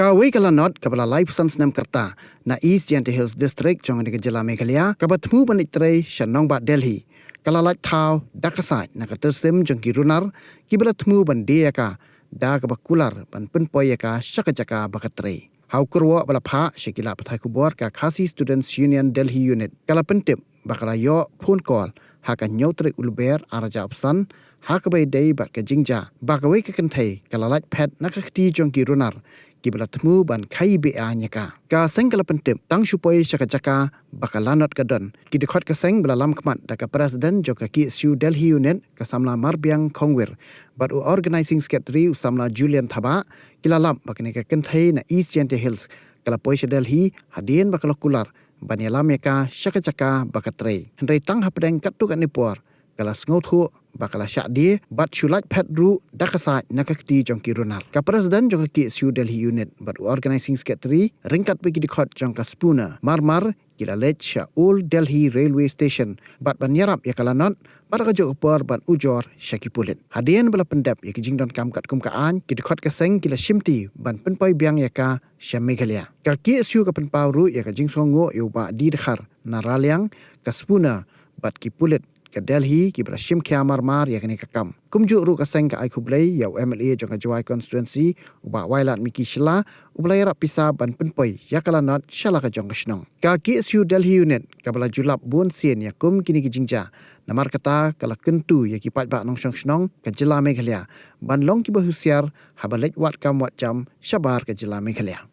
Kawai kalanot kabala life sans nam kerta na East Yante Hills District jong ni Jela Meghalaya kabatmu banitrai Shanong Bat Delhi kalalaj thau dakasai na katersim jong kirunar kibalatmu bandia ka da kabakular ban penpoya ka syakajaka bakatrai hau kurwa balapha shekila pathai kubor ka Khasi Students Union Delhi Unit kala pentip bakala yo phone call haka nyotrik ulber araja opsan hakabai dei bat ka jingja bakawai ka kanthai kalalaj phet nakakti jong kirunar kibalatmu ban khai be anyaka ka sengkala pentip tang supoi syakajaka bakalanot kadon kidikhat ka seng belalam kmat da ka president joka ki su Delhi Unit ka samla marbiang khongwer but organizing secretary samla Julian Thaba kilalam bakne ka kenthai na East Yante Hills kala poisha Delhi hadien bakalokular banyalam yaka syakajaka bakatre hendai tang hapdeng katuk anipor kala ngothu bakala syakdi bat syulat pedru dakasa nakakti jongki runar ka president jongka ki su Delhi Unit but organizing secretary ringkat bagi dikhot jongka spuna marmar kila lech old Delhi railway station bat banyarap yakalanot bat kajok upar bat ujor syakipulit hadian bala pendap ya kijingdon kamkat kumkaan ki dikhot ka seng kila shimti ban penpai biang yaka Meghalaya ka ki su ka penpau ya ka jingsongo yuba di dekhar naraliang ka spuna bat ki pulit ke Delhi ki berashim kia marmar ya kini kakam kumju ru ka seng ka ai khublai ya MLA jong ka Jawai constituency uba wailat miki shila ublai rap pisa ban penpoi ya kalanat shala ka jong ka shnong ka ki su Delhi Unit ka bala julap bun sien ya kum kini ki jingja namar kata kala kentu ya ki pat ba nong shnong ka Jela Meghalaya ban long ki bahusiar habalej wat kam wat jam shabar ka Jela Meghalaya